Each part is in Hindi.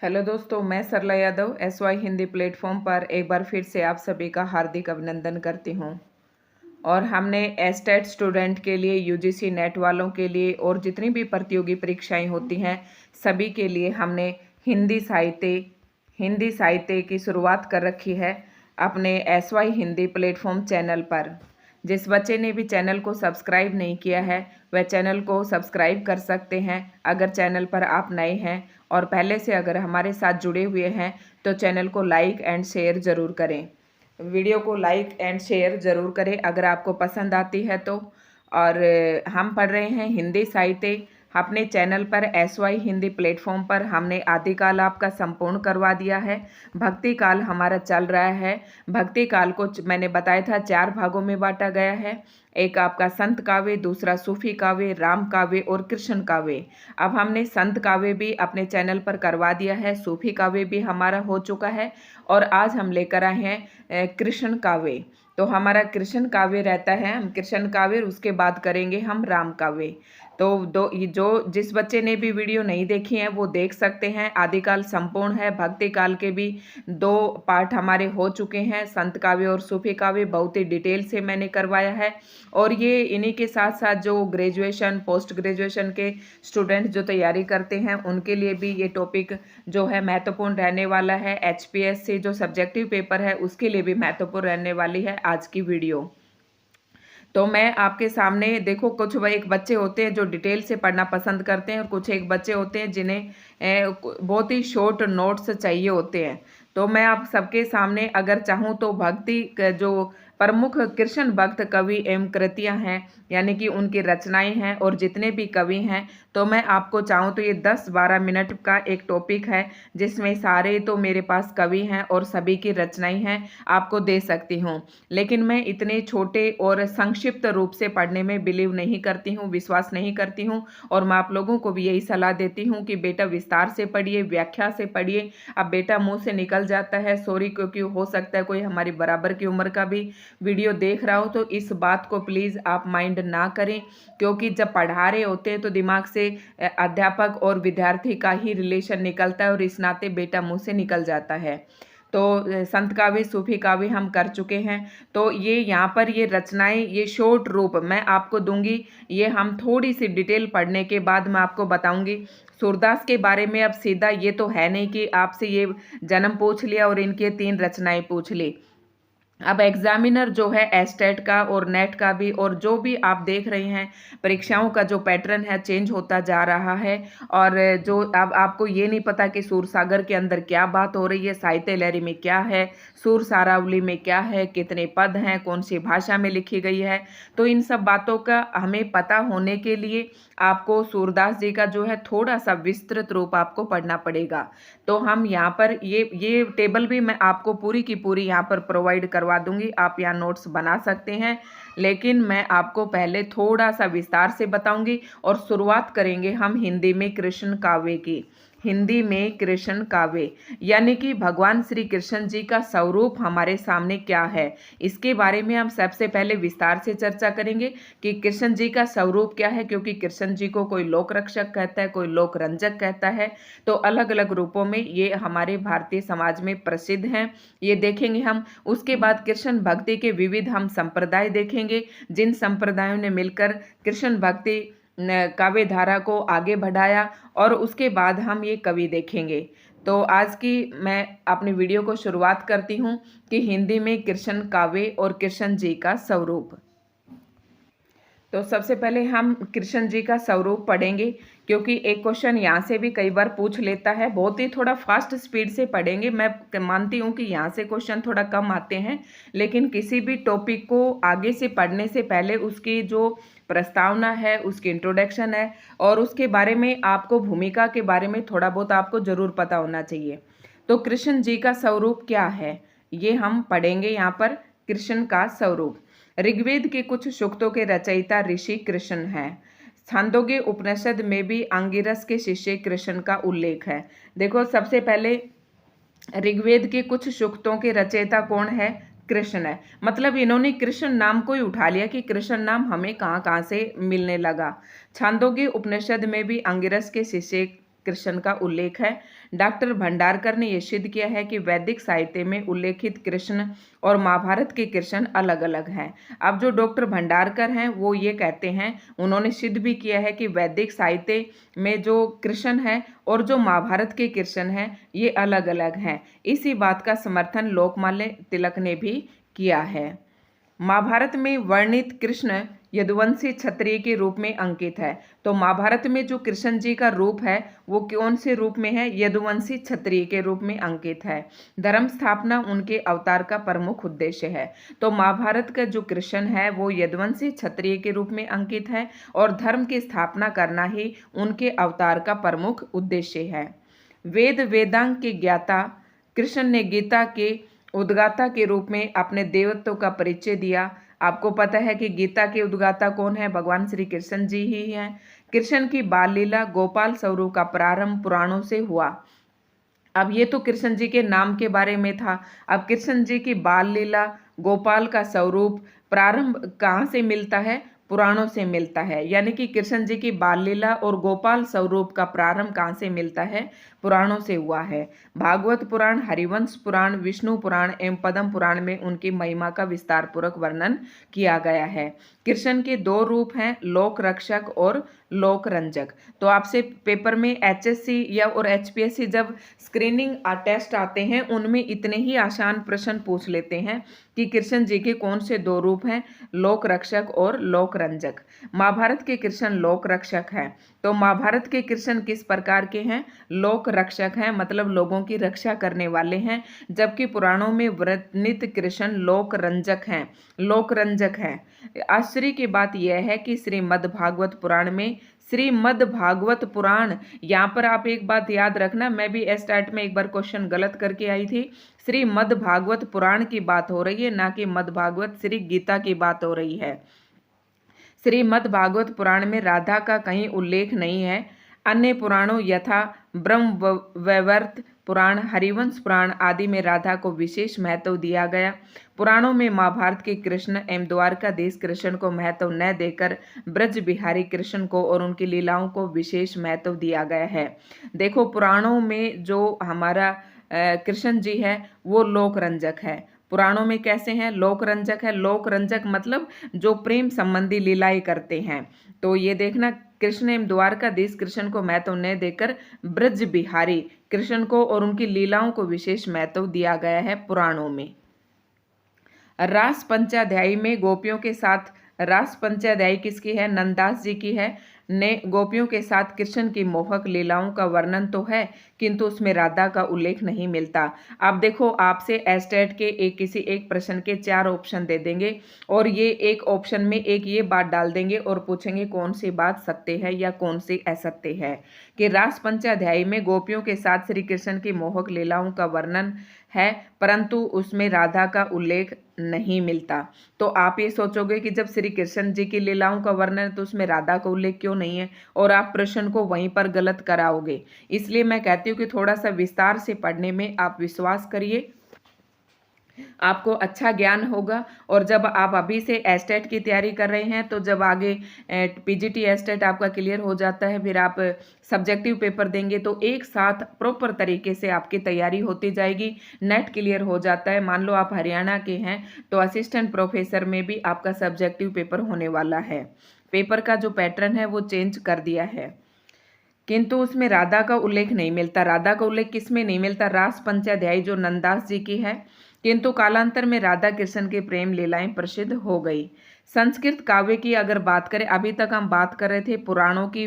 हेलो दोस्तों, मैं सरला यादव SY हिंदी प्लेटफॉर्म पर एक बार फिर से आप सभी का हार्दिक अभिनंदन करती हूँ। और हमने एस्टेट स्टूडेंट के लिए, UGC नेट वालों के लिए और जितनी भी प्रतियोगी परीक्षाएं होती हैं सभी के लिए हमने हिंदी साहित्य की शुरुआत कर रखी है अपने SY हिंदी प्लेटफॉर्म चैनल पर। जिस बच्चे ने भी चैनल को सब्सक्राइब नहीं किया है वह चैनल को सब्सक्राइब कर सकते हैं अगर चैनल पर आप नए हैं, और पहले से अगर हमारे साथ जुड़े हुए हैं तो चैनल को लाइक एंड शेयर ज़रूर करें। वीडियो को लाइक एंड शेयर ज़रूर करें अगर आपको पसंद आती है तो। और हम पढ़ रहे हैं हिंदी साहित्य अपने चैनल पर SY हिंदी प्लेटफॉर्म पर। हमने आदिकाल आपका संपूर्ण करवा दिया है। भक्ति काल हमारा चल रहा है। भक्ति काल को मैंने बताया था 4 भागों में बांटा गया है। एक आपका संत काव्य, दूसरा सूफी काव्य, राम काव्य और कृष्ण काव्य। अब हमने संत काव्य भी अपने चैनल पर करवा दिया है, सूफी काव्य भी हमारा हो चुका है, और आज हम लेकर आए हैं कृष्ण काव्य। तो हमारा कृष्ण काव्य रहता है, हम कृष्ण काव्य उसके बाद करेंगे हम राम काव्य। तो जिस बच्चे ने भी वीडियो नहीं देखी है वो देख सकते हैं। आदिकाल संपूर्ण है, भक्ति काल के भी 2 पार्ट हमारे हो चुके हैं। संत काव्य और सूफी काव्य बहुत ही डिटेल से मैंने करवाया है। और ये इन्हीं के साथ साथ जो ग्रेजुएशन, पोस्ट ग्रेजुएशन के स्टूडेंट जो तैयारी करते हैं उनके लिए भी ये टॉपिक जो है महत्वपूर्ण रहने वाला है। HPSC जो सब्जेक्टिव पेपर है उसके लिए भी महत्वपूर्ण रहने वाली है आज की वीडियो। तो मैं आपके सामने देखो, कुछ एक बच्चे होते हैं जो डिटेल से पढ़ना पसंद करते हैं और कुछ एक बच्चे होते हैं जिन्हें बहुत ही शॉर्ट नोट्स चाहिए होते हैं। तो मैं आप सबके सामने अगर चाहूँ तो भक्ति जो प्रमुख कृष्ण भक्त कवि एवं कृतियाँ हैं यानी कि उनकी रचनाएं हैं और जितने भी कवि हैं, तो मैं आपको चाहूँ तो ये 10-12 मिनट का एक टॉपिक है जिसमें सारे तो मेरे पास कवि हैं और सभी की रचनाएं हैं, आपको दे सकती हूँ। लेकिन मैं इतने छोटे और संक्षिप्त रूप से पढ़ने में बिलीव नहीं करती हूँ, विश्वास नहीं करती हूँ। और मैं आप लोगों को भी यही सलाह देती हूँ कि बेटा विस्तार से पढ़िए, व्याख्या से पढ़िए। अब बेटा मुँह से निकल जाता है सॉरी, क्योंकि हो सकता है कोई हमारी बराबर की उम्र का भी वीडियो देख रहा हो, तो इस बात को प्लीज़ आप माइंड ना करें, क्योंकि जब पढ़ा रहे होते हैं तो दिमाग से अध्यापक और विद्यार्थी का ही रिलेशन निकलता है और इस नाते बेटा मुंह से निकल जाता है। तो संत काव्य, सूफी काव्य हम कर चुके हैं। तो ये यहाँ पर ये रचनाएं, ये शॉर्ट रूप मैं आपको दूंगी। ये हम थोड़ी सी डिटेल पढ़ने के बाद मैं आपको बताऊंगी। सूरदास के बारे में अब सीधा ये तो है नहीं कि आपसे ये जन्म पूछ लिया और इनके 3 रचनाएं पूछ ली। अब एग्जामिनर जो है एस्टेट का और नेट का भी, और जो भी आप देख रहे हैं परीक्षाओं का जो पैटर्न है चेंज होता जा रहा है। और जो अब आपको ये नहीं पता कि सूरसागर के अंदर क्या बात हो रही है, साहित्य लहरी में क्या है, सूर सारावली में क्या है, कितने पद हैं, कौन सी भाषा में लिखी गई है। तो इन सब बातों का हमें पता होने के लिए आपको सूरदास जी का जो है थोड़ा सा विस्तृत रूप आपको पढ़ना पड़ेगा। तो हम यहाँ पर ये टेबल भी मैं आपको पूरी की पूरी यहाँ पर प्रोवाइड करवा दूंगी, आप यहाँ नोट्स बना सकते हैं। लेकिन मैं आपको पहले थोड़ा सा विस्तार से बताऊंगी और शुरुआत करेंगे हम हिंदी में कृष्ण काव्य की। हिंदी में कृष्ण काव्य यानी कि भगवान श्री कृष्ण जी का स्वरूप हमारे सामने क्या है, इसके बारे में हम सबसे पहले विस्तार से चर्चा करेंगे कि कृष्ण जी का स्वरूप क्या है। क्योंकि कृष्ण जी को कोई लोक रक्षक कहता है, कोई लोक रंजक कहता है, तो अलग अलग रूपों में ये हमारे भारतीय समाज में प्रसिद्ध हैं, ये देखेंगे हम। उसके बाद कृष्ण भक्ति के विविध हम संप्रदाय देखेंगे, जिन संप्रदायों ने मिलकर कृष्ण भक्ति काव्य धारा को आगे बढ़ाया, और उसके बाद हम ये कवि देखेंगे। तो आज की मैं अपनी वीडियो को शुरुआत करती हूँ कि हिंदी में कृष्ण काव्य और कृष्ण जी का स्वरूप। तो सबसे पहले हम कृष्ण जी का स्वरूप पढ़ेंगे, क्योंकि एक क्वेश्चन यहाँ से भी कई बार पूछ लेता है। बहुत ही थोड़ा फास्ट स्पीड से पढ़ेंगे, मैं मानती हूँ कि यहाँ से क्वेश्चन थोड़ा कम आते हैं, लेकिन किसी भी टॉपिक को आगे से पढ़ने से पहले उसकी जो प्रस्तावना है, उसकी इंट्रोडक्शन है, और उसके बारे में आपको भूमिका के बारे में थोड़ा बहुत आपको ज़रूर पता होना चाहिए। तो कृष्ण जी का स्वरूप क्या है ये हम पढ़ेंगे यहाँ पर। कृष्ण का स्वरूप, ऋग्वेद के कुछ सूक्तों के रचयिता ऋषि कृष्ण हैं। छांदोग्य उपनिषद में भी अंगिरस के शिष्य कृष्ण का उल्लेख है। देखो, सबसे पहले ऋग्वेद के कुछ सूक्तों के रचयिता कौन है? कृष्ण है। मतलब इन्होंने कृष्ण नाम को ही उठा लिया कि कृष्ण नाम हमें कहाँ कहाँ से मिलने लगा। छांदोग्य उपनिषद में भी अंगिरस के शिष्य कृष्ण का उल्लेख है। डॉक्टर भंडारकर ने यह सिद्ध किया है कि वैदिक साहित्य में उल्लेखित कृष्ण और महाभारत के कृष्ण अलग अलग हैं। अब जो डॉक्टर भंडारकर हैं वो ये कहते हैं, उन्होंने सिद्ध भी किया है कि वैदिक साहित्य में जो कृष्ण है और जो महाभारत के कृष्ण हैं ये अलग अलग हैं। इसी बात का समर्थन लोकमान्य तिलक ने भी किया है। महाभारत में वर्णित कृष्ण यदुवंशी क्षत्रिय के रूप में अंकित है। तो महाभारत में जो कृष्ण जी का रूप है वो कौन से रूप में है? यदुवंशी क्षत्रिय के रूप में अंकित है। धर्म स्थापना उनके अवतार का प्रमुख उद्देश्य है। तो महाभारत का जो कृष्ण है वो यदुवंशी क्षत्रिय के रूप में अंकित है और धर्म की स्थापना करना ही उनके अवतार का प्रमुख उद्देश्य है। वेद वेदांग के ज्ञाता कृष्ण ने गीता के उद्गाता के रूप में अपने देवत्व का परिचय दिया। आपको पता है कि गीता के उद्गाता कौन है? भगवान श्री कृष्ण जी ही हैं। कृष्ण की बाल लीला गोपाल स्वरूप का प्रारंभ पुराणों से हुआ। अब ये तो कृष्ण जी के नाम के बारे में था। अब कृष्ण जी की बाल लीला गोपाल का स्वरूप प्रारंभ कहाँ से मिलता है? पुराणों से मिलता है। यानी कि कृष्ण जी की बाल लीला और गोपाल स्वरूप का प्रारंभ कहाँ से मिलता है? पुराणों से हुआ है। भागवत पुराण, हरिवंश पुराण, विष्णु पुराण एवं पद्म पुराण में उनकी महिमा का विस्तार पूर्वक वर्णन किया गया है। कृष्ण के दो रूप हैं, लोक रक्षक और लोक रंजक। तो आपसे पेपर में HSC या और HPSC जब स्क्रीनिंग टेस्ट आते हैं उनमें इतने ही आसान प्रश्न पूछ लेते हैं कि कृष्ण जी के कौन से दो रूप हैं, लोक रक्षक और लोक रंजक। महाभारत के कृष्ण लोक रक्षक हैं। तो महाभारत के कृष्ण किस प्रकार के हैं? लोक रक्षक हैं, मतलब लोगों की रक्षा करने वाले हैं। जबकि पुराणों में वर्णित कृष्ण लोक रंजक हैं, लोक रंजक हैं। आश्चर्य की बात यह है कि श्रीमद् भागवत पुराण में, श्रीमद् भागवत पुराण, यहाँ पर आप एक बात याद रखना, मैं भी स्टार्ट में एक बार क्वेश्चन गलत करके आई थी। श्रीमद् भागवत पुराण की बात हो रही है, ना कि मद् भागवत श्री गीता की बात हो रही है। श्रीमद् भागवत पुराण में राधा का कहीं उल्लेख नहीं है। अन्य पुराणों यथा ब्रह्मवैवर्त पुराण, हरिवंश पुराण आदि में राधा को विशेष महत्व दिया गया। पुराणों में महाभारत के कृष्ण एवं द्वारकाधीश कृष्ण को महत्व न देकर ब्रज बिहारी कृष्ण को और उनकी लीलाओं को विशेष महत्व दिया गया है। देखो, पुराणों में जो हमारा कृष्ण जी है वो लोक रंजक है। पुराणों में कैसे हैं? लोक रंजक है। लोक रंजक मतलब जो प्रेम संबंधी लीलाएं करते हैं। तो ये देखना, कृष्ण एवं द्वारकाधीश कृष्ण को महत्व न देकर ब्रज बिहारी कृष्ण को और उनकी लीलाओं को विशेष महत्व दिया गया है पुराणों में। रास पंचाध्यायी में गोपियों के साथ, रास पंचाध्यायी किसकी है? नंददास जी की है। ने गोपियों के साथ कृष्ण की मोहक लीलाओं का वर्णन तो है, किंतु उसमें राधा का उल्लेख नहीं मिलता। आप देखो, आपसे एस्टेट के किसी एक प्रश्न के 4 ऑप्शन दे देंगे और ये एक ऑप्शन में एक ये बात डाल देंगे और पूछेंगे कौन सी बात सत्य है या कौन सी असत्य है, कि रास पंचाध्यायी में गोपियों के साथ श्री कृष्ण की मोहक लीलाओं का वर्णन है परंतु उसमें राधा का उल्लेख नहीं मिलता। तो आप ये सोचोगे कि जब श्री कृष्ण जी की लीलाओं का वर्णन है तो उसमें राधा का उल्लेख क्यों नहीं है, और आप प्रश्न को वहीं पर गलत कराओगे। इसलिए मैं कहती हूँ कि थोड़ा सा विस्तार से पढ़ने में आप विश्वास करिए, आपको अच्छा ज्ञान होगा। और जब आप अभी से एस्टेट की तैयारी कर रहे हैं तो जब आगे PGT एस्टेट आपका क्लियर हो जाता है, फिर आप सब्जेक्टिव पेपर देंगे तो एक साथ प्रॉपर तरीके से आपकी तैयारी होती जाएगी। नेट क्लियर हो जाता है, मान लो आप हरियाणा के हैं तो असिस्टेंट प्रोफेसर में भी आपका सब्जेक्टिव पेपर होने वाला है। पेपर का जो पैटर्न है वो चेंज कर दिया है, किंतु उसमें राधा का उल्लेख नहीं मिलता। राधा का उल्लेख किस में नहीं मिलता? रास पंचाध्यायी जो नंददास जी की है। किंतु कालांतर में राधा कृष्ण की प्रेम लीलाएं प्रसिद्ध हो गई। संस्कृत काव्य की अगर बात करें, अभी तक हम बात कर रहे थे पुराणों की,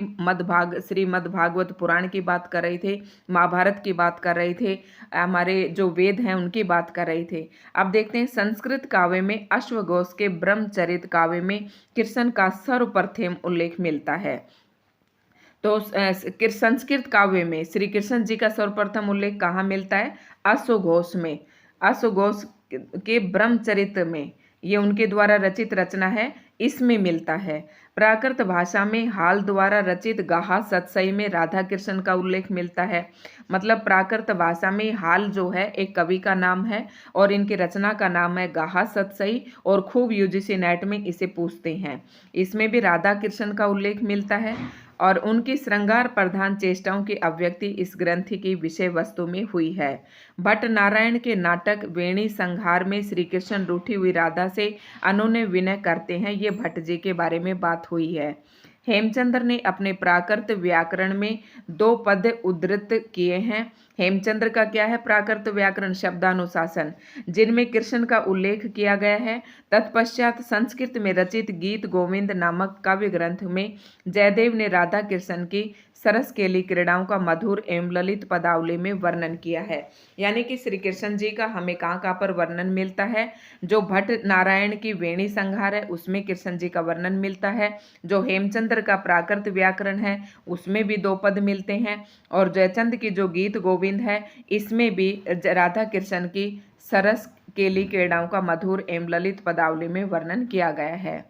श्रीमद् भागवत पुराण की बात कर रहे थे, महाभारत की बात कर रहे थे, हमारे जो वेद हैं उनकी बात कर रहे थे। अब देखते हैं संस्कृत काव्य में अश्वघोष के ब्रह्मचरित काव्य में कृष्ण का सर्वप्रथम उल्लेख मिलता है। तो संस्कृत काव्य में श्री कृष्ण जी का सर्वप्रथम उल्लेख कहाँ मिलता है? अश्वघोष में। अश्वघोष के ब्रह्मचरित में, ये उनके द्वारा रचित रचना है, इसमें मिलता है। प्राकृत भाषा में हाल द्वारा रचित गाहा सतसई में राधा कृष्ण का उल्लेख मिलता है। मतलब प्राकृत भाषा में हाल जो है एक कवि का नाम है और इनकी रचना का नाम है गाहा सतसई, और खूब UGC नेट में इसे पूछते हैं। इसमें भी राधा कृष्ण का उल्लेख मिलता है। और उनकी श्रृंगार प्रधान चेष्टाओं की अभिव्यक्ति इस ग्रंथ की विषय वस्तु में हुई है। भट्ट नारायण के नाटक वेणी संहार में श्री कृष्ण रूठी हुई राधा से अनुनय विनय करते हैं, ये भट्ट जी के बारे में बात हुई है। हेमचंद्र ने अपने प्राकृत व्याकरण में 2 पद उद्धृत किए हैं। हेमचंद्र का क्या है? प्राकृत व्याकरण शब्दानुशासन, जिनमें कृष्ण का उल्लेख किया गया है। तत्पश्चात संस्कृत में रचित गीत गोविंद नामक काव्य ग्रंथ में जयदेव ने राधा कृष्ण की सरस केली क्रीड़ाओं का मधुर एवं ललित पदावली में वर्णन किया है। यानी कि श्री कृष्ण जी का हमें कहाँ पर वर्णन मिलता है? जो भट्ट नारायण की वेणी संहार है उसमें कृष्ण जी का वर्णन मिलता है। जो हेमचंद्र का प्राकृत व्याकरण है उसमें भी 2 पद मिलते हैं, और जयचंद की जो गीत गोविंद है इसमें भी राधा कृष्ण की सरस केली क्रीड़ाओं का मधुर एवं ललित पदावली में वर्णन किया गया है।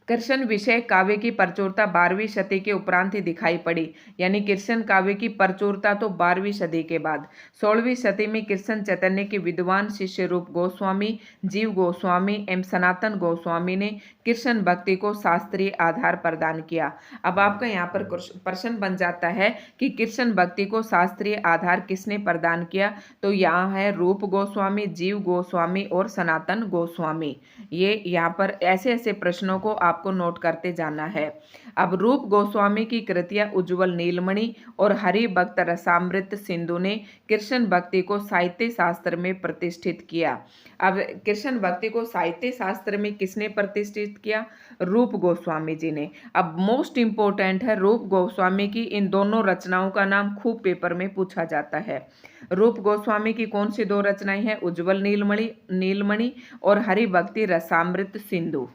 कृष्ण विषय काव्य की प्रचुरता 12वीं शती के उपरांत ही दिखाई पड़ी। यानी कृष्ण काव्य की प्रचुरता तो 12वीं शती के बाद। 16वीं शती में कृष्ण चैतन्य के विद्वान शिष्य रूप गोस्वामी, जीव गोस्वामी एवं सनातन गोस्वामी ने कृष्ण भक्ति को शास्त्रीय आधार प्रदान किया। अब आपका यहाँ पर प्रश्न बन जाता है कि कृष्ण भक्ति को शास्त्रीय आधार किसने प्रदान किया? तो यहाँ है रूप गोस्वामी, जीव गोस्वामी और सनातन गोस्वामी। ये यहाँ पर ऐसे ऐसे प्रश्नों को आपको नोट करते जाना है। अब रूप गोस्वामी की कृतियां उज्ज्वल नीलमणि और हरि भक्त रसामृत सिंधु ने कृष्ण भक्ति को साहित्य शास्त्र में प्रतिष्ठित किया। अब कृष्ण भक्ति को साहित्य शास्त्र में किसने प्रतिष्ठित किया? रूप गोस्वामी जी ने। अब मोस्ट इंपोर्टेंट है रूप गोस्वामी की इन दोनों रचनाओं का नाम खूब पेपर में पूछा जाता है। रूप गोस्वामी की कौन सी 2 रचनाएं हैं? उज्ज्वल नीलमणि और हरि भक्ति रसामृत सिंधु।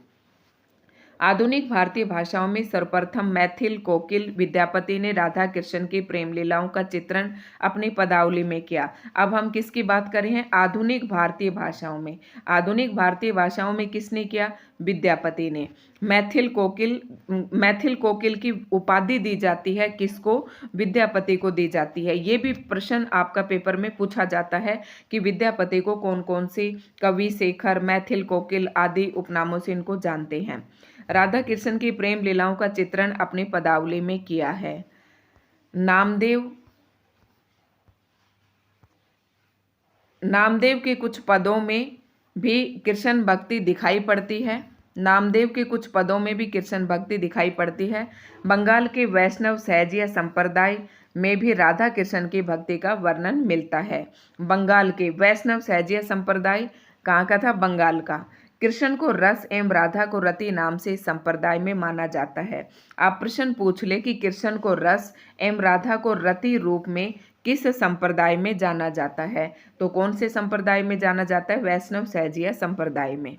आधुनिक भारतीय भाषाओं में सर्वप्रथम मैथिल कोकिल विद्यापति ने राधा कृष्ण की प्रेम लीलाओं का चित्रण अपनी पदावली में किया। अब हम किसकी बात कर रहे हैं? आधुनिक भारतीय भाषाओं में। आधुनिक भारतीय भाषाओं में किसने किया? विद्यापति ने। मैथिल कोकिल की उपाधि दी जाती है किसको? विद्यापति को दी जाती है। ये भी प्रश्न आपका पेपर में पूछा जाता है कि विद्यापति को कौन कौन सी कवि, शेखर, मैथिल कोकिल आदि उपनामों से इनको जानते हैं। राधा कृष्ण की प्रेम लीलाओं का चित्रण अपनी पदावली में किया है। नामदेव के कुछ पदों में भी कृष्ण भक्ति दिखाई पड़ती है। नामदेव के कुछ पदों में भी कृष्ण भक्ति दिखाई पड़ती है। बंगाल के वैष्णव सहजिया संप्रदाय में भी राधा कृष्ण की भक्ति का वर्णन मिलता है। बंगाल के वैष्णव सहजिया संप्रदाय कहाँ का था? बंगाल का। कृष्ण को रस एवं राधा को रति नाम से इस संप्रदाय में माना जाता है। आप प्रश्न पूछ ले कि कृष्ण को रस एवं राधा को रति रूप में किस संप्रदाय में जाना जाता है? तो कौन से संप्रदाय में जाना जाता है? वैष्णव सहजिया संप्रदाय में।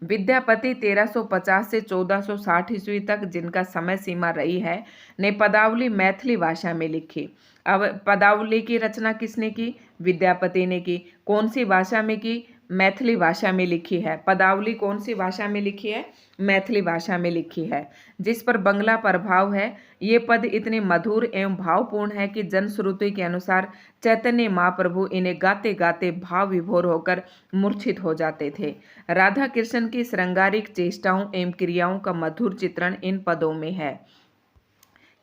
विद्यापति 1350 से 1460 ईस्वी तक, जिनका समय सीमा रही है, ने पदावली मैथिली भाषा में लिखी। अब पदावली की रचना किसने की? विद्यापति ने की। कौन सी भाषा में की? मैथिली भाषा में लिखी है। पदावली कौन सी भाषा में लिखी है? मैथिली भाषा में लिखी है, जिस पर बंगला प्रभाव है। ये पद इतने मधुर एवं भावपूर्ण है कि जनश्रुति के अनुसार चैतन्य महाप्रभु इन्हें गाते गाते भाव विभोर होकर मूर्छित हो जाते थे। राधा कृष्ण की श्रृंगारिक चेष्टाओं एवं क्रियाओं का मधुर चित्रण इन पदों में है।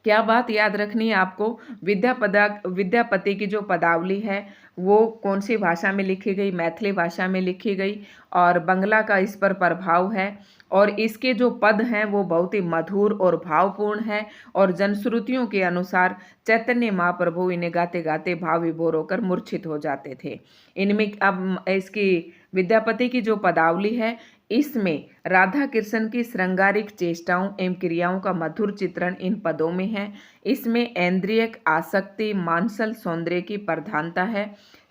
क्या बात याद रखनी है आपको? विद्यापति की जो पदावली है वो कौन सी भाषा में लिखी गई? मैथिली भाषा में लिखी गई, और बंगला का इस पर प्रभाव है, और इसके जो पद हैं वो बहुत ही मधुर और भावपूर्ण है, और जनश्रुतियों के अनुसार चैतन्य महाप्रभु इन्हें गाते गाते भाव विभोर होकर मूर्छित हो जाते थे। इनमें अब इसकी विद्यापति की जो पदावली है इसमें राधा कृष्ण की श्रृंगारिक चेष्टाओं एवं क्रियाओं का मधुर चित्रण इन पदों में है। इसमें ऐन्द्रियक आसक्ति, मानसल सौंदर्य की प्रधानता है।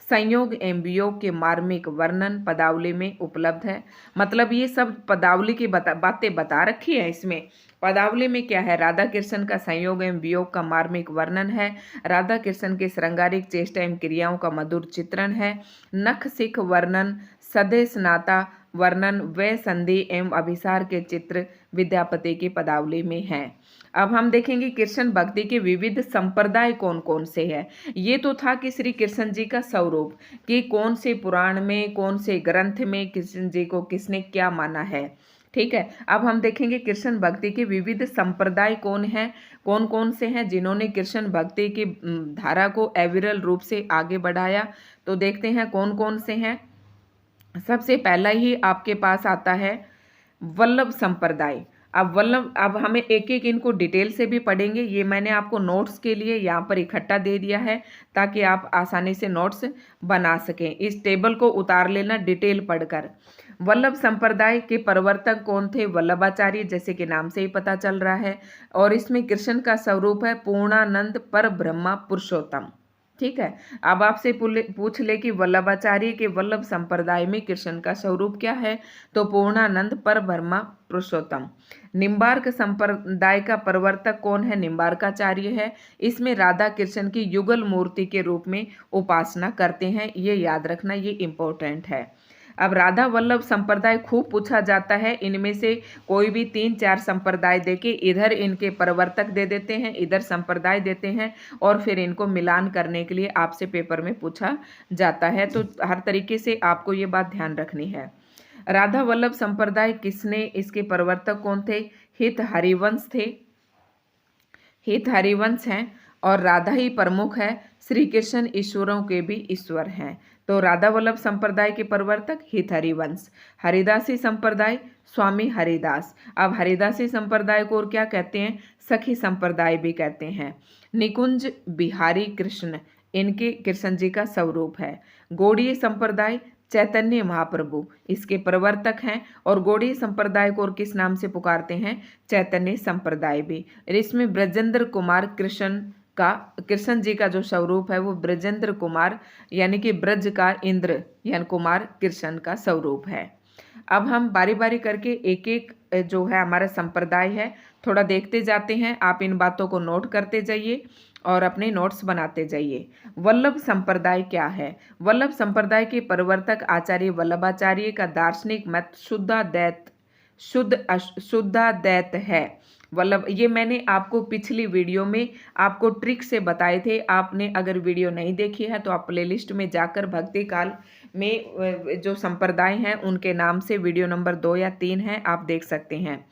संयोग एवं वियोग के मार्मिक वर्णन पदावली में उपलब्ध है। मतलब ये सब पदावली की बातें बता रखी है इसमें। पदावली में क्या है? राधा कृष्ण का संयोग एवं वियोग का मार्मिक वर्णन है। राधा कृष्ण के श्रृंगारिक चेष्टा एवं क्रियाओं का मधुर चित्रण है। नख सिख वर्णन, सदेश नाता वर्णन व संधि एवं अभिसार के चित्र विद्यापति की पदावली में हैं। अब हम देखेंगे कृष्ण भक्ति के विविध संप्रदाय कौन कौन से हैं। ये तो था कि श्री कृष्ण जी का स्वरूप, कि कौन से पुराण में, कौन से ग्रंथ में कृष्ण जी को किसने क्या माना है। ठीक है। अब हम देखेंगे कृष्ण भक्ति के विविध संप्रदाय कौन हैं, कौन कौन से हैं जिन्होंने कृष्ण भक्ति की धारा को अविरल रूप से आगे बढ़ाया। तो देखते हैं कौन कौन से हैं। सबसे पहला ही आपके पास आता है वल्लभ संप्रदाय। अब हमें एक एक इनको डिटेल से भी पढ़ेंगे। ये मैंने आपको नोट्स के लिए यहाँ पर इकट्ठा दे दिया है ताकि आप आसानी से नोट्स बना सकें। इस टेबल को उतार लेना डिटेल पढ़कर। वल्लभ संप्रदाय के प्रवर्तक कौन थे? वल्लभाचार्य, जैसे कि नाम से ही पता चल रहा है। और इसमें कृष्ण का स्वरूप है पूर्णानंद पर ब्रह्मा पुरुषोत्तम। ठीक है। अब आपसे पूछ ले कि वल्लभाचार्य के वल्लभ संप्रदाय में कृष्ण का स्वरूप क्या है, तो पूर्णानंद पर ब्रह्मा पुरुषोत्तम। निम्बार्क संप्रदाय का प्रवर्तक कौन है? निम्बार्काचार्य है। इसमें राधा कृष्ण की युगल मूर्ति के रूप में उपासना करते हैं, ये याद रखना, ये इंपॉर्टेंट है। अब राधा वल्लभ संप्रदाय खूब पूछा जाता है। इनमें से कोई भी 3-4 संप्रदाय देके इधर इनके प्रवर्तक दे देते हैं, इधर संप्रदाय देते हैं और फिर इनको मिलान करने के लिए आपसे पेपर में पूछा जाता है। तो हर तरीके से आपको ये बात ध्यान रखनी है। राधा वल्लभ संप्रदाय किसने, इसके प्रवर्तक कौन थे? हित हरिवंश थे। हित हरिवंश हैं और राधा ही प्रमुख है। श्री कृष्ण ईश्वरों के भी ईश्वर हैं। तो राधा वल्लभ संप्रदाय के प्रवर्तक हित हरिवंश। हरिदासी संप्रदाय स्वामी हरिदास। अब हरिदासी संप्रदाय को और क्या कहते हैं? सखी संप्रदाय भी कहते हैं। निकुंज बिहारी कृष्ण इनके कृष्ण जी का स्वरूप है। गौड़ीय संप्रदाय चैतन्य महाप्रभु इसके प्रवर्तक हैं। और गौड़ीय संप्रदाय को और किस नाम से पुकारते हैं? चैतन्य संप्रदाय भी। इसमें ब्रजेंद्र कुमार कृष्ण जी का जो स्वरूप है वो ब्रजेंद्र कुमार यानी कि ब्रज का इंद्र यानी कुमार कृष्ण का स्वरूप है। अब हम बारी बारी करके एक एक जो है हमारा संप्रदाय है थोड़ा देखते जाते हैं। आप इन बातों को नोट करते जाइए और अपने नोट्स बनाते जाइए। वल्लभ संप्रदाय क्या है? वल्लभ संप्रदाय के प्रवर्तक आचार्य वल्लभाचार्य का दार्शनिक मत शुद्धाद्वैत है। वल्लभ, ये मैंने आपको पिछली वीडियो में आपको ट्रिक से बताए थे। आपने अगर वीडियो नहीं देखी है तो आप प्लेलिस्ट में जाकर भक्ति काल में जो संप्रदाय हैं उनके नाम से वीडियो नंबर 2 या 3 है, आप देख सकते हैं।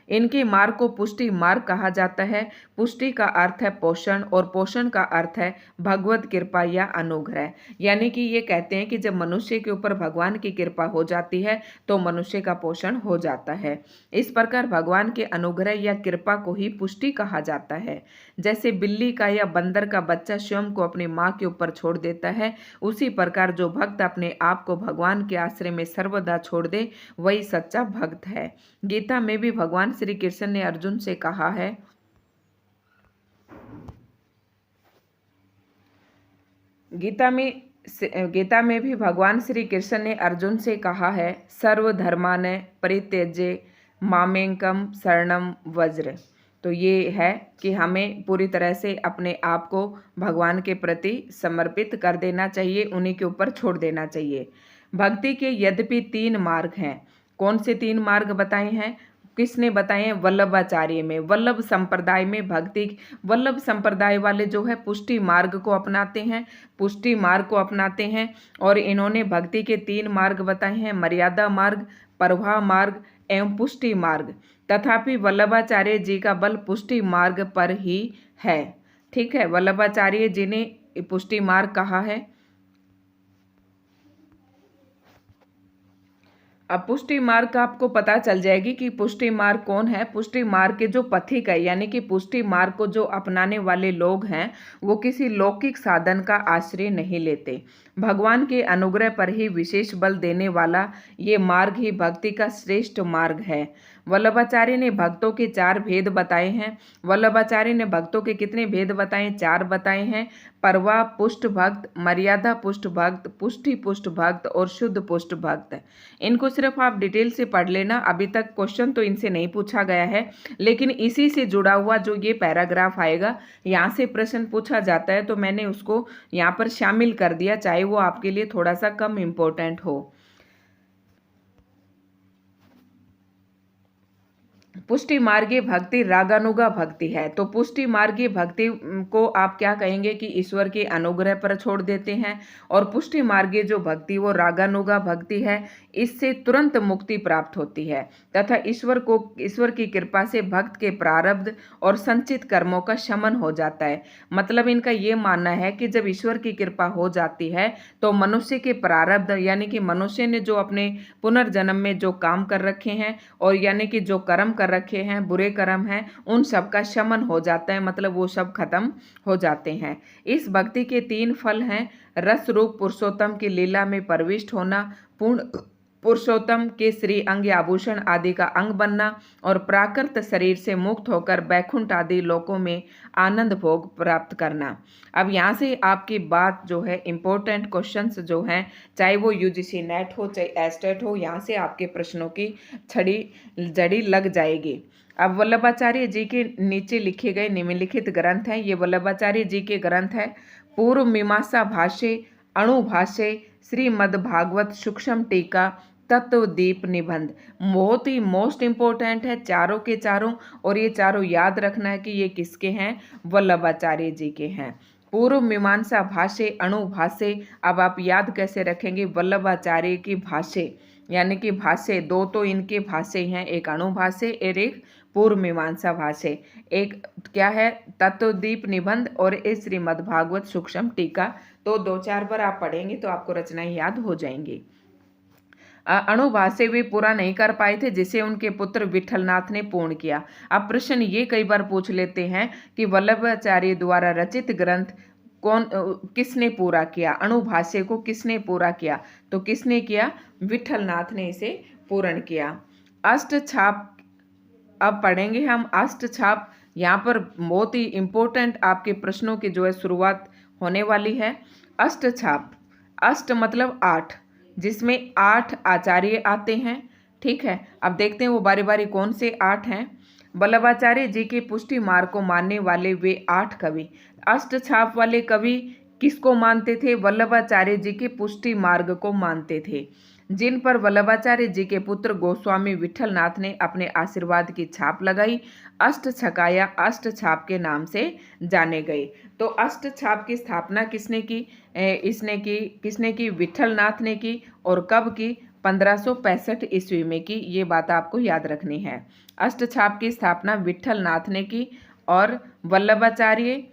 इनके मार्ग को पुष्टि मार्ग कहा जाता है। पुष्टि का अर्थ है पोषण और पोषण का अर्थ है भगवत कृपा या अनुग्रह। यानी कि ये कहते हैं कि जब मनुष्य के ऊपर भगवान की कृपा हो जाती है तो मनुष्य का पोषण हो जाता है। इस प्रकार भगवान के अनुग्रह या कृपा को ही पुष्टि कहा जाता है। जैसे बिल्ली का या बंदर का बच्चा स्वयं को अपनी माँ के ऊपर छोड़ देता है, उसी प्रकार जो भक्त अपने आप को भगवान के आश्रय में सर्वदा छोड़ दे वही सच्चा भक्त है। गीता में भी भगवान श्री कृष्ण ने अर्जुन से कहा है, गीता में भी भगवान श्री कृष्ण ने अर्जुन से कहा है, सर्वधर्मान परित्यज्य मामेकम शरणम वज्र। तो ये है कि हमें पूरी तरह से अपने आप को भगवान के प्रति समर्पित कर देना चाहिए, उन्हीं के ऊपर छोड़ देना चाहिए। भक्ति के यद्यपि 3 मार्ग हैं। कौन से 3 मार्ग बताए हैं? किसने बताए हैं? वल्लभाचार्य में। वल्लभ संप्रदाय में वल्लभ संप्रदाय वाले जो है पुष्टि मार्ग को अपनाते हैं, पुष्टि मार्ग को अपनाते हैं। और इन्होंने भक्ति के 3 मार्ग बताए हैं, मर्यादा मार्ग, प्रवाह मार्ग एवं पुष्टि मार्ग। तथापि वल्लभाचार्य जी का बल पुष्टि मार्ग पर ही है। ठीक है, वल्लभाचार्य जी ने पुष्टि मार्ग कहा है। अब पुष्टि मार्ग का आपको पता चल जाएगी कि पुष्टि मार्ग कौन है। पुष्टि मार्ग के जो पथिक है यानी कि पुष्टि मार्ग को जो अपनाने वाले लोग हैं वो किसी लौकिक साधन का आश्रय नहीं लेते। भगवान के अनुग्रह पर ही विशेष बल देने वाला ये मार्ग ही भक्ति का श्रेष्ठ मार्ग है। वल्लभाचार्य ने भक्तों के 4 भेद बताए हैं। वल्लभाचार्य ने भक्तों के कितने भेद बताए? 4 बताए हैं। परवा पुष्ट भक्त, मर्यादा पुष्ट भक्त, पुष्टि पुष्ट भक्त और शुद्ध पुष्ट भक्त। इनको सिर्फ आप डिटेल से पढ़ लेना। अभी तक क्वेश्चन तो इनसे नहीं पूछा गया है, लेकिन इसी से जुड़ा हुआ जो ये पैराग्राफ आएगा यहाँ से प्रश्न पूछा जाता है, तो मैंने उसको यहाँ पर शामिल कर दिया, चाहे वो आपके लिए थोड़ा सा कम इम्पोर्टेंट हो। पुष्टि मार्गीय भक्ति रागानुगा भक्ति है। तो पुष्टि मार्गीय भक्ति को आप क्या कहेंगे कि ईश्वर के अनुग्रह पर छोड़ देते हैं, और पुष्टि मार्गीय जो भक्ति वो रागानुगा भक्ति है, इससे तुरंत मुक्ति प्राप्त होती है तथा ईश्वर की कृपा से भक्त के प्रारब्ध और संचित कर्मों का शमन हो जाता है। मतलब इनका ये मानना है कि जब ईश्वर की कृपा हो जाती है तो मनुष्य के प्रारब्ध यानी कि मनुष्य ने जो अपने पुनर्जन्म में जो काम कर रखे हैं और यानी कि जो कर्म कर रखे हैं, बुरे कर्म हैं, उन सब का शमन हो जाता है, मतलब वो सब खत्म हो जाते हैं। इस भक्ति के 3 फल हैं: रस रूप पुरुषोत्तम की लीला में प्रविष्ट होना, पूर्ण पुरुषोत्तम के श्री अंग आभूषण आदि का अंग बनना और प्राकृत शरीर से मुक्त होकर बैकुंठ आदि लोकों में आनंद भोग प्राप्त करना। अब यहाँ से आपकी बात जो है, इंपॉर्टेंट क्वेश्चंस जो हैं, चाहे वो यूजीसी नेट हो चाहे एस्टेट हो, यहाँ से आपके प्रश्नों की जड़ी लग जाएगी। अब वल्लभाचार्य जी के नीचे लिखे गए निम्नलिखित ग्रंथ हैं। ये वल्लभाचार्य जी के ग्रंथ है: पूर्व मीमांसा भाष्य, अणुभाष्य, श्रीमद्भागवत सूक्ष्म टीका, तत्वदीप निबंध। बहुत ही मोस्ट इंपॉर्टेंट है चारों के चारों, और ये चारों याद रखना है कि ये किसके हैं, वल्लभाचार्य जी के हैं। पूर्व मीमांसा भाष्य, अणुभाष्य, अब आप याद कैसे रखेंगे, वल्लभाचार्य की भाष्य यानी कि भाष्य, 2 तो इनके भाष्य हैं, एक अणुभाष्य और एक पूर्व मीमांसा भाष्य। एक क्या है, तत्वदीप निबंध और एक श्रीमद्भागवत सूक्ष्म टीका। तो 2-4 बार आप पढ़ेंगे तो आपको रचनाएं याद हो जाएंगी। अणुभाष्य वे पूरा नहीं कर पाए थे, जिसे उनके पुत्र विठलनाथ ने पूर्ण किया। अब प्रश्न ये कई बार पूछ लेते हैं कि वल्लभाचार्य द्वारा रचित ग्रंथ किसने पूरा किया, अणुभाष्य को किसने पूरा किया, तो किसने किया, विठलनाथ ने इसे पूर्ण किया। अष्टछाप, अब पढ़ेंगे हम अष्टछाप। यहाँ पर बहुत ही इंपॉर्टेंट आपके प्रश्नों की जो है शुरुआत होने वाली है। अष्टछाप, अष्ट मतलब 8, जिसमें 8 आचार्य आते हैं। ठीक है, अब देखते हैं वो बारी बारी कौन से 8 हैं। वल्लभाचार्य जी के पुष्टि मार्ग को मानने वाले वे 8 कवि। अष्टछाप वाले कवि किसको मानते थे, वल्लभाचार्य जी के पुष्टि मार्ग को मानते थे, जिन पर वल्लभाचार्य जी के पुत्र गोस्वामी विठलनाथ ने अपने आशीर्वाद की छाप लगाई। अष्टछकाया अष्टछाप के नाम से जाने गए। तो अष्टछाप की स्थापना किसने की, किसने की, विठलनाथ ने की। और कब की, 1565 ईस्वी में की। ये बात आपको याद रखनी है। अष्टछाप की स्थापना विठलनाथ ने की, और वल्लभाचार्य,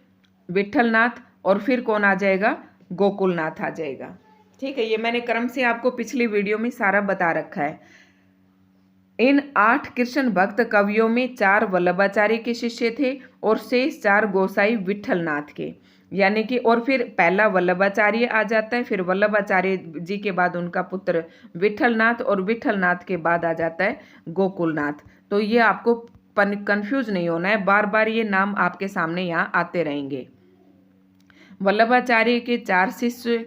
विठलनाथ, और फिर कौन आ जाएगा, गोकुलनाथ आ जाएगा। ठीक है, ये मैंने क्रम से आपको पिछली वीडियो में सारा बता रखा है। इन 8 कृष्ण भक्त कवियों में 4 वल्लभाचार्य के शिष्य थे और शेष 4 गोसाई विठलनाथ के, यानी कि, और फिर पहला वल्लभाचार्य आ जाता है, फिर वल्लभाचार्य जी के बाद उनका पुत्र विठलनाथ, और विठलनाथ के बाद आ जाता है गोकुलनाथ। तो ये आपको कंफ्यूज नहीं होना है, बार बार ये नाम आपके सामने यहाँ आते रहेंगे। वल्लभाचार्य के 4 शिष्य,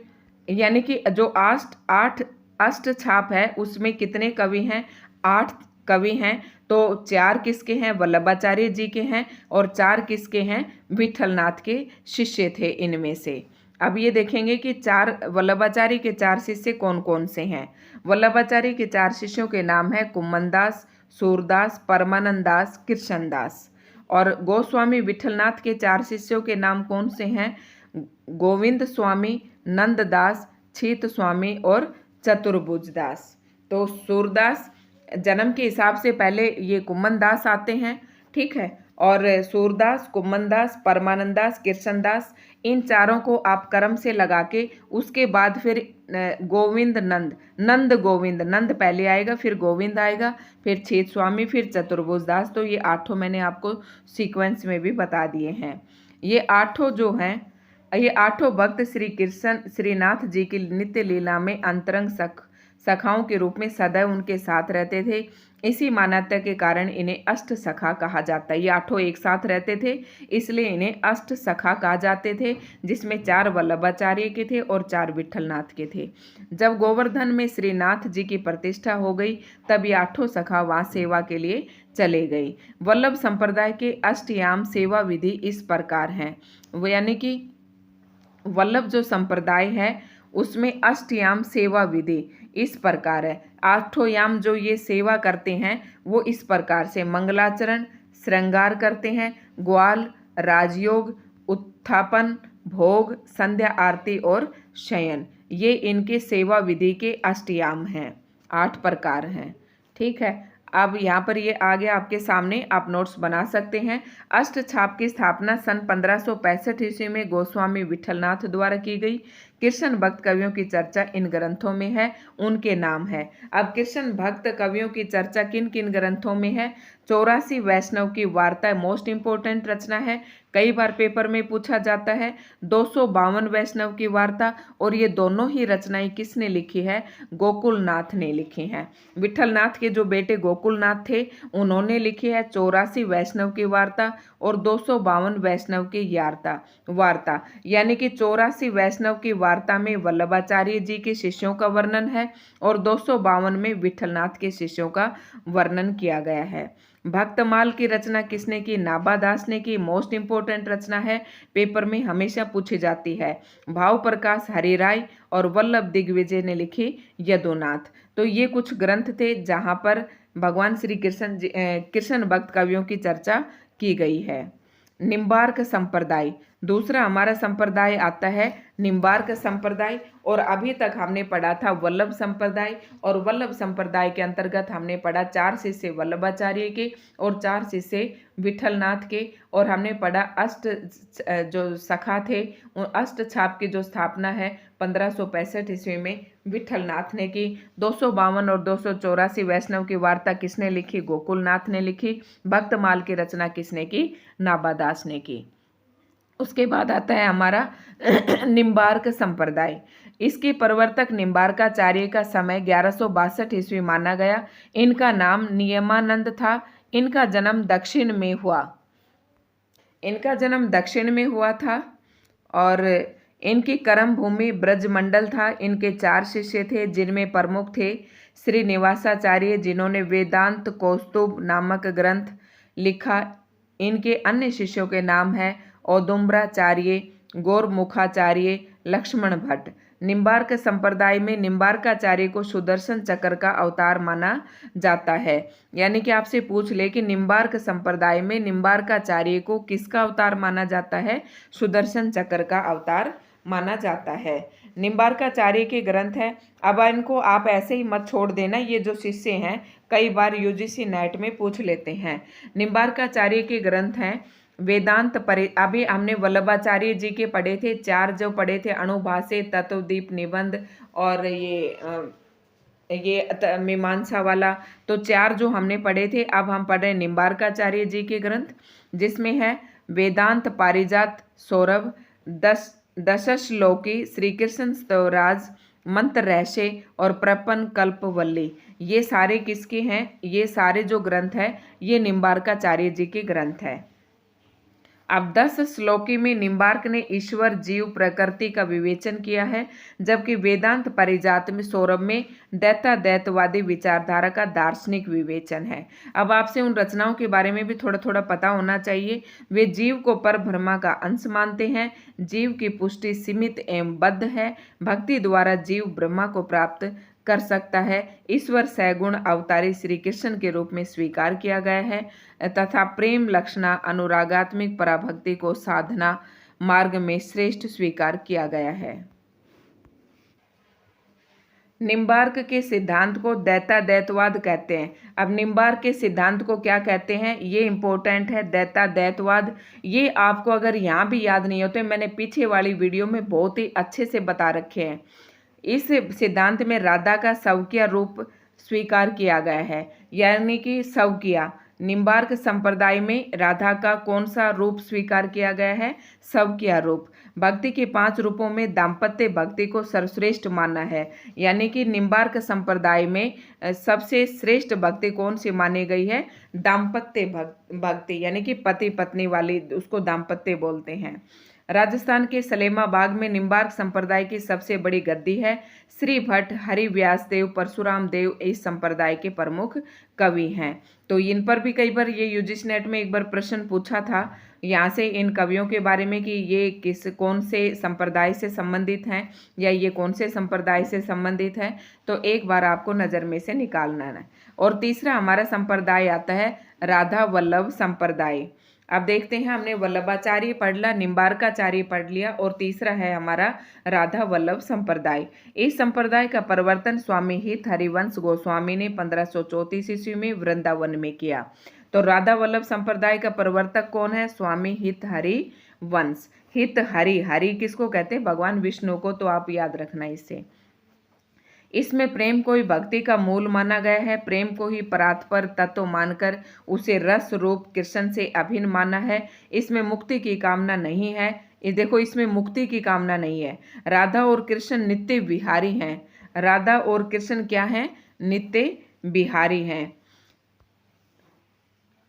यानी कि जो 8 अष्टछाप है उसमें कितने कवि हैं, 8 कवि हैं। तो 4 किसके हैं, वल्लभाचार्य जी के हैं, और 4 किसके हैं, विठलनाथ के शिष्य थे इनमें से। अब ये देखेंगे कि 4 वल्लभाचार्य के 4 शिष्य कौन कौन से हैं। वल्लभाचार्य के 4 शिष्यों के नाम है कुम्मनदास, सूरदास, परमानंद दास, कृष्णदास। और गोस्वामी विठलनाथ के 4 शिष्यों के नाम कौन से हैं, गोविंद स्वामी, नंददास, छीत स्वामी और चतुर्भुज दास। तो सूरदास जन्म के हिसाब से पहले ये कुम्मनदास आते हैं, ठीक है, और सूरदास, कुम्मनदास, परमानंदास, कृष्णदास, इन चारों को आप क्रम से लगा के उसके बाद फिर गोविंद, नंद गोविंद, नंद पहले आएगा, फिर गोविंद आएगा, फिर छीत स्वामी, फिर चतुर्भुज दास। तो ये 8 मैंने आपको सीक्वेंस में भी बता दिए हैं। ये 8 जो हैं, ये 8 भक्त श्री कृष्ण श्रीनाथ जी की नित्य लीला में अंतरंग सखाओं के रूप में सदैव उनके साथ रहते थे। इसी मान्यता के कारण इन्हें अष्ट सखा कहा जाता है। ये 8 एक साथ रहते थे, इसलिए इन्हें अष्ट सखा कहा जाते थे, जिसमें 4 वल्लभाचार्य के थे और 4 विठलनाथ के थे। जब गोवर्धन में श्रीनाथ जी की प्रतिष्ठा हो गई, तब ये 8 सखा वहाँ सेवा के लिए चले गए। वल्लभ संप्रदाय के अष्टयाम सेवा विधि इस प्रकार हैं, यानी कि वल्लभ जो संप्रदाय है उसमें अष्टयाम सेवा विधि इस प्रकार है। 8 याम जो ये सेवा करते हैं वो इस प्रकार से मंगलाचरण, श्रृंगार करते हैं, ग्वाल, राजयोग, उत्थापन, भोग, संध्या आरती और शयन, ये इनके सेवा विधि के अष्टयाम हैं, 8 प्रकार हैं। ठीक है, अब यहाँ पर ये आ गया आपके सामने, आप नोट्स बना सकते हैं। अष्ट छाप की स्थापना सन 1565 ईस्वी में गोस्वामी विठलनाथ द्वारा की गई। कृष्ण भक्त कवियों की चर्चा इन ग्रंथों में है, उनके नाम है। अब कृष्ण भक्त कवियों की चर्चा किन किन ग्रंथों में है? 84 वैष्णव की वार्ता मोस्ट इंपोर्टेंट रचना है, कई बार पेपर में पूछा जाता है। 252 वैष्णव की वार्ता, और ये दोनों ही रचनाएं किसने लिखी है? गोकुलनाथ ने लिखी हैं। विठलनाथ के जो बेटे गोकुलनाथ थे उन्होंने लिखी है 84 वैष्णव की वार्ता और 252 वैष्णव की वार्ता, यानी कि 84 वैष्णव की वार्ता में वल्लभाचार्य जी के शिष्यों का वर्णन है और 252 में विठलनाथ के शिष्यों का वर्णन किया गया है। भक्तमाल की रचना किसने की? नाभा दास ने की, मोस्ट इंपोर्टेंट रचना है, पेपर में हमेशा पूछी जाती है। भाव प्रकाश हरिराय और वल्लभ दिग्विजय ने लिखी यदुनाथ। तो ये कुछ ग्रंथ थे जहाँ पर भगवान श्री कृष्ण भक्त कवियों की चर्चा की गई है। निम्बार्क संप्रदाय, दूसरा हमारा संप्रदाय आता है निम्बार्क संप्रदाय, और अभी तक हमने पढ़ा था वल्लभ संप्रदाय, और वल्लभ संप्रदाय के अंतर्गत हमने पढ़ा 4 शिष्य वल्लभाचार्य के और 4 शिष्य विठलनाथ के, और हमने पढ़ा अष्ट जो सखा थे उन अष्ट छाप की जो स्थापना है 1565 ईस्वी में विठलनाथ ने की। 252 और 284 वैष्णव की वार्ता किसने लिखी? गोकुलनाथ ने लिखी। भक्तमाल की रचना किसने की? नाभा दास ने की। उसके बाद आता है हमारा निम्बार्क संप्रदाय। इसके प्रवर्तक निम्बार्काचार्य का समय 1162 ईस्वी माना गया। इनका नाम नियमानंद था। इनका जन्म दक्षिण में हुआ था और इनकी कर्म भूमि ब्रजमंडल था। इनके 4 शिष्य थे जिनमें प्रमुख थे श्रीनिवासाचार्य, जिन्होंने वेदांत कौस्तुभ नामक ग्रंथ लिखा। इनके अन्य शिष्यों के नाम हैं औदुम्बराचार्य, गौरमुखाचार्य, लक्ष्मण भट्ट। निम्बार्क संप्रदाय में निम्बार्काचार्य को सुदर्शन चक्र का अवतार माना जाता है। यानी कि आपसे पूछ ले कि निम्बार्क संप्रदाय में निम्बार्काचार्य को किसका अवतार माना जाता है? सुदर्शन चक्र का अवतार माना जाता है। निम्बार्काचार्य के ग्रंथ है। अब इनको आप ऐसे ही मत छोड़ देना, ये जो शिष्य हैं कई बार यूजीसी नेट में पूछ लेते हैं। निम्बार्काचार्य के ग्रंथ हैं वेदांत अभी हमने वल्लभाचार्य जी के पढ़े थे, 4 जो पढ़े थे अणुभाष्य, तत्वदीप निबंध और ये मीमांसा वाला, तो 4 जो हमने पढ़े थे। अब हम पढ़ रहे निम्बार्काचार्य जी के ग्रंथ, जिसमें है वेदांत पारिजात सौरभ, दशश्लोकी, श्री कृष्ण स्तवराज, मंत्र रहस्य और प्रपन्न कल्पवल्ली, ये सारे किसके हैं? ये सारे जो ग्रंथ है ये निम्बार्काचार्य जी के ग्रंथ है। अब 10 श्लोकी में निम्बार्क ने ईश्वर जीव प्रकृति का विवेचन किया है, जबकि वेदांत परिजात में सौरभ में दैतवादी विचारधारा का दार्शनिक विवेचन है। अब आपसे उन रचनाओं के बारे में भी थोड़ा थोड़ा पता होना चाहिए। वे जीव को पर ब्रह्मा का अंश मानते हैं। जीव की पुष्टि सीमित एवं बद्ध है। भक्ति द्वारा जीव ब्रह्मा को प्राप्त कर सकता है। ईश्वर सैगुण अवतारी श्री कृष्ण के रूप में स्वीकार किया गया है तथा प्रेम लक्षणा अनुरागात्मिक पराभक्ति को साधना मार्ग में श्रेष्ठ स्वीकार किया गया है। निम्बार्क के सिद्धांत को दैतवाद कहते हैं। अब निम्बार्क के सिद्धांत को क्या कहते हैं ये इंपॉर्टेंट है, दैतवाद। ये आपको अगर यहाँ भी याद नहीं होते, मैंने पीछे वाली वीडियो में बहुत ही अच्छे से बता रखे हैं। इस सिद्धांत में राधा का सवकिया रूप स्वीकार किया गया है, यानी कि सवकिया। निम्बार्क संप्रदाय में राधा का कौन सा रूप स्वीकार किया गया है? सवकिया रूप। भक्ति के 5 रूपों में दाम्पत्य भक्ति को सर्वश्रेष्ठ माना है, यानी कि निम्बार्क संप्रदाय में सबसे श्रेष्ठ भक्ति कौन सी मानी गई है? दाम्पत्य भक्ति, यानी कि पति पत्नी वाली, उसको दाम्पत्य बोलते हैं। राजस्थान के सलेमा बाग में निम्बार्क संप्रदाय की सबसे बड़ी गद्दी है। श्री भट्ट, हरिव्यास देव, परशुराम देव इस संप्रदाय के प्रमुख कवि हैं। तो इन पर भी कई बार ये यूजीसी नेट में एक बार प्रश्न पूछा था, यहाँ से इन कवियों के बारे में कि ये कौन से संप्रदाय से संबंधित हैं या ये कौन से संप्रदाय से संबंधित है, तो एक बार आपको नज़र में से निकालना है। और तीसरा हमारा संप्रदाय आता है राधा वल्लभ संप्रदाय। अब देखते हैं, हमने वल्लभाचार्य पढ़ लिया, निम्बार्काचार्य पढ़ लिया, और तीसरा है हमारा राधा वल्लभ संप्रदाय। इस संप्रदाय का प्रवर्तन स्वामी हित हरिवंश गोस्वामी ने 1534 ईस्वी में वृंदावन में किया। तो राधा वल्लभ संप्रदाय का प्रवर्तक कौन है? स्वामी हित हरिवंश। हित हरि, हरि किसको कहते हैं? भगवान विष्णु को, तो आप याद रखना इसे। इसमें प्रेम को ही भक्ति का मूल माना गया है। प्रेम को ही परात्पर तत्व मानकर उसे रस रूप कृष्ण से अभिन्न माना है। इसमें मुक्ति की कामना नहीं है। ये देखो, इसमें मुक्ति की कामना नहीं है। राधा और कृष्ण नित्य विहारी हैं। राधा और कृष्ण क्या हैं? नित्य विहारी हैं।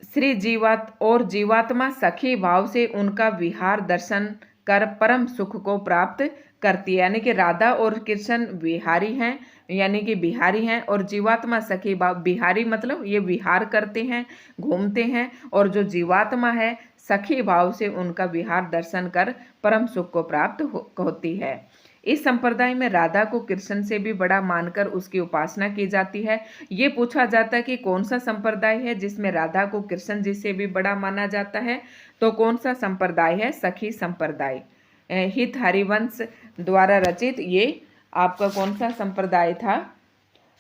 श्री जीवात्मा सखी भाव से उनका विहार दर्शन कर परम सुख को प्राप्त करती है। यानी कि राधा और कृष्ण विहारी हैं, यानी कि बिहारी हैं, और जीवात्मा सखी भाव, बिहारी मतलब ये विहार करते हैं, घूमते हैं, और जो जीवात्मा है सखी भाव से उनका विहार दर्शन कर परम सुख को प्राप्त होती है। इस संप्रदाय में राधा को कृष्ण से भी बड़ा मानकर उसकी उपासना की जाती है। ये पूछा जाता है कि कौन सा संप्रदाय है जिसमें राधा को कृष्ण जी से भी बड़ा माना जाता है, तो कौन सा संप्रदाय है? सखी संप्रदाय। हित हरिवंश द्वारा रचित ये आपका कौन सा संप्रदाय था?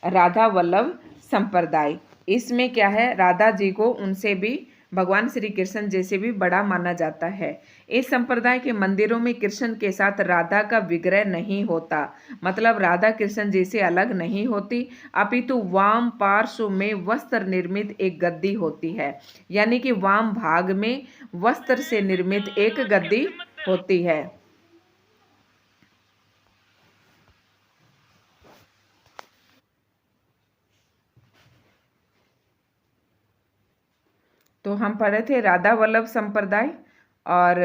राधा वल्लभ संप्रदाय। इसमें क्या है? राधा जी को उनसे भी, भगवान श्री कृष्ण जैसे भी बड़ा माना जाता है। इस संप्रदाय के मंदिरों में कृष्ण के साथ राधा का विग्रह नहीं होता, मतलब राधा कृष्ण जी से अलग नहीं होती, अपितु वाम पार्श्व में वस्त्र निर्मित एक गद्दी होती है। यानी कि वाम भाग में वस्त्र से निर्मित एक गद्दी होती है। तो हम पढ़े थे राधा वल्लभ संप्रदाय, और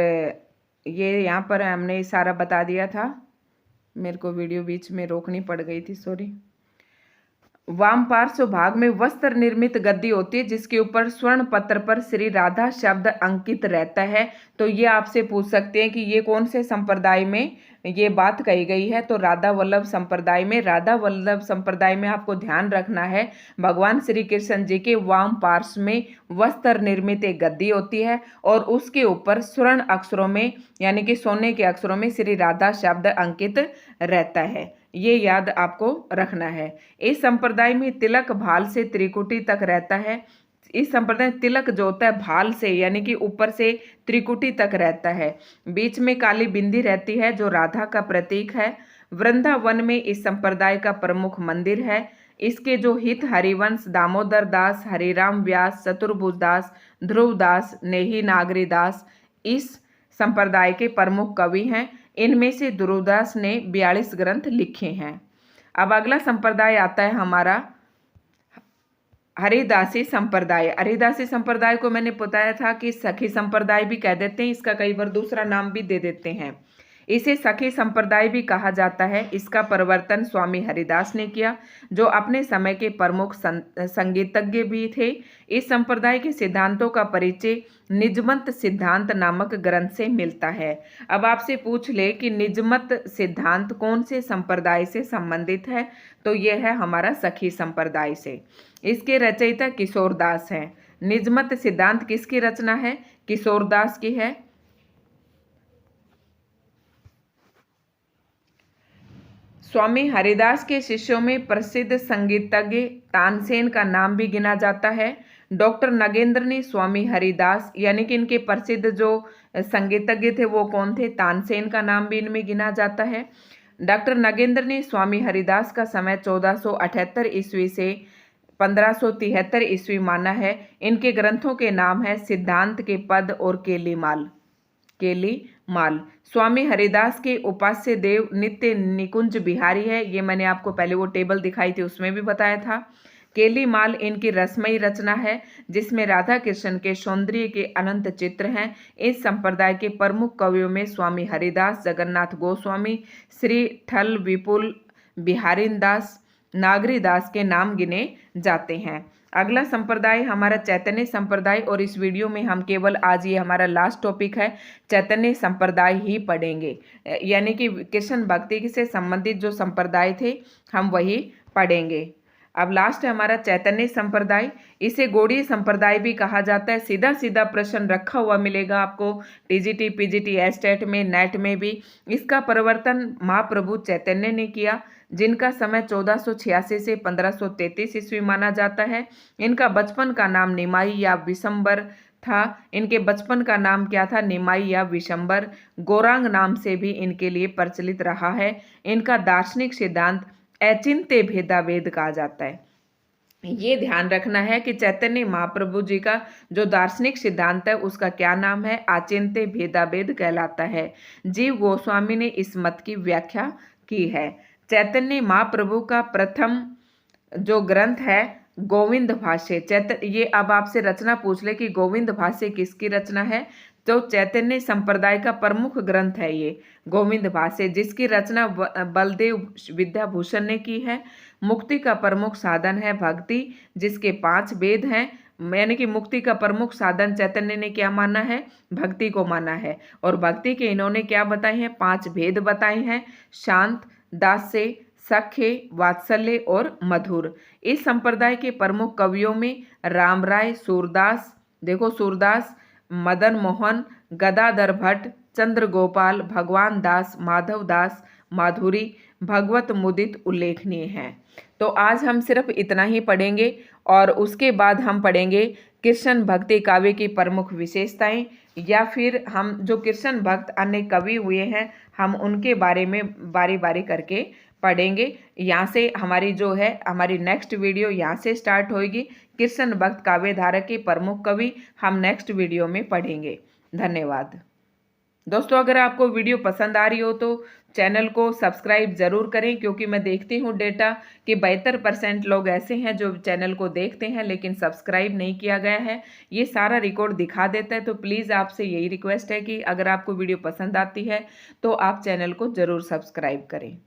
ये यहाँ पर हमने सारा बता दिया था। मेरे को वीडियो बीच में रोकनी पड़ गई थी, सॉरी। वाम पार्श्व भाग में वस्त्र निर्मित गद्दी होती है जिसके ऊपर स्वर्ण पत्र पर श्री राधा शब्द अंकित रहता है। तो ये आपसे पूछ सकते हैं कि ये कौन से संप्रदाय में ये बात कही गई है, तो राधा वल्लभ संप्रदाय में। राधा वल्लभ संप्रदाय में आपको ध्यान रखना है, भगवान श्री कृष्ण जी के वाम पार्श्व में वस्त्र निर्मित एक गद्दी होती है और उसके ऊपर स्वर्ण अक्षरों में, यानी कि सोने के अक्षरों में श्री राधा शब्द अंकित रहता है। ये याद आपको रखना है। इस संप्रदाय में तिलक भाल से त्रिकुटी तक रहता है। इस संप्रदाय में तिलक जो होता है भाल से, यानी कि ऊपर से त्रिकुटी तक रहता है। बीच में काली बिंदी रहती है जो राधा का प्रतीक है। वृंदावन में इस संप्रदाय का प्रमुख मंदिर है। इसके जो हित हरिवंश, दामोदर दास, हरिराम व्यास, चतुर्भुज दास, ध्रुव दास, नेही नागरी दास इस संप्रदाय के प्रमुख कवि हैं। इनमें से ध्रुवदास ने 42 ग्रंथ लिखे हैं। अब अगला संप्रदाय आता है हमारा हरिदासी संप्रदाय। हरिदासी संप्रदाय को मैंने बताया था कि सखी संप्रदाय भी कह देते हैं, इसका कई बार दूसरा नाम भी दे देते हैं। इसे सखी संप्रदाय भी कहा जाता है। इसका प्रवर्तन स्वामी हरिदास ने किया, जो अपने समय के प्रमुख संगीतज्ञ भी थे। इस संप्रदाय के सिद्धांतों का परिचय निजमत सिद्धांत नामक ग्रंथ से मिलता है। अब आपसे पूछ ले कि निजमत सिद्धांत कौन से संप्रदाय से संबंधित है, तो यह है हमारा सखी संप्रदाय से। इसके रचयिता किशोरदास हैं। निजमत सिद्धांत किसकी रचना है? किशोरदास की है। स्वामी हरिदास के शिष्यों में प्रसिद्ध संगीतज्ञ तानसेन का नाम भी गिना जाता है। डॉक्टर नगेंद्र ने स्वामी हरिदास, यानी कि इनके प्रसिद्ध जो संगीतज्ञ थे वो कौन थे? तानसेन का नाम भी इनमें गिना जाता है। डॉक्टर नगेंद्र ने स्वामी हरिदास का समय 1478 ईस्वी से 1573 ईस्वी माना है। इनके ग्रंथों के नाम है सिद्धांत के पद और केलीमाल। स्वामी हरिदास के उपास्य देव नित्य निकुंज बिहारी है। ये मैंने आपको पहले वो टेबल दिखाई थी उसमें भी बताया था। केलीमाल इनकी रसमयी रचना है जिसमें राधा कृष्ण के सौंदर्य के अनंत चित्र हैं। इस संप्रदाय के प्रमुख कवियों में स्वामी हरिदास, जगन्नाथ गोस्वामी, श्री ठल विपुल, बिहारीन दास, नागरी दास के नाम गिने जाते हैं। अगला संप्रदाय हमारा चैतन्य संप्रदाय, और इस वीडियो में हम केवल आज ये हमारा लास्ट टॉपिक है चैतन्य संप्रदाय ही पढ़ेंगे, यानी कि कृष्ण भक्ति से संबंधित जो संप्रदाय थे हम वही पढ़ेंगे। अब लास्ट है हमारा चैतन्य संप्रदाय। इसे गौड़ीय संप्रदाय भी कहा जाता है। सीधा सीधा प्रश्न रखा हुआ मिलेगा आपको टीजीटी, पीजीटी, एस्टेट में, नेट में भी। इसका प्रवर्तन महाप्रभु चैतन्य ने किया, जिनका समय 1486 से 1533 ईस्वी माना जाता है। इनका बचपन का नाम निमाई या विशंबर था। इनके बचपन का नाम क्या था? निमाई या विशंबर। गौरांग नाम से भी इनके लिए प्रचलित रहा है। इनका दार्शनिक सिद्धांत अचिंत्य भेदाभेद कहा जाता है। ये ध्यान रखना है कि चैतन्य महाप्रभु जी का जो दार्शनिक सिद्धांत है उसका क्या नाम है? अचिंत्य भेदाभेद कहलाता है। जीव गोस्वामी ने इस मत की व्याख्या की है। चैतन्य महाप्रभु का प्रथम जो ग्रंथ है गोविंद भाष्य। ये अब आपसे रचना पूछ ले कि गोविंद भाष्य किसकी रचना है, तो चैतन्य संप्रदाय का प्रमुख ग्रंथ है ये गोविंद भाष्य, जिसकी रचना बलदेव विद्याभूषण ने की है। मुक्ति का प्रमुख साधन है भक्ति, जिसके 5 वेद हैं, यानी कि मुक्ति का प्रमुख साधन चैतन्य ने क्या माना है? भक्ति को माना है। और भक्ति के इन्होंने क्या बताए हैं? 5 भेद बताए हैं, शांत, दास्य, सख्य, वात्सल्य और मधुर। इस संप्रदाय के प्रमुख कवियों में राम राय, सूरदास, देखो सूरदास, मदन मोहन, गदाधर भट्ट, चंद्र गोपाल, भगवान दास, माधव दास, माधुरी, भगवत मुदित उल्लेखनीय हैं। तो आज हम सिर्फ इतना ही पढ़ेंगे और उसके बाद हम पढ़ेंगे कृष्ण भक्ति काव्य की प्रमुख विशेषताएं, या फिर हम जो कृष्ण भक्त अन्य कवि हुए हैं हम उनके बारे में बारी बारी करके पढ़ेंगे। यहाँ से हमारी जो है हमारी नेक्स्ट वीडियो यहाँ से स्टार्ट होगी। कृष्ण भक्त काव्य धारा के प्रमुख कवि हम नेक्स्ट वीडियो में पढ़ेंगे। धन्यवाद दोस्तों। अगर आपको वीडियो पसंद आ रही हो तो चैनल को सब्सक्राइब ज़रूर करें, क्योंकि मैं देखती हूँ डेटा कि 72% लोग ऐसे हैं जो चैनल को देखते हैं लेकिन सब्सक्राइब नहीं किया गया है। ये सारा रिकॉर्ड दिखा देता है। तो प्लीज़ आपसे यही रिक्वेस्ट है कि अगर आपको वीडियो पसंद आती है तो आप चैनल को ज़रूर सब्सक्राइब करें।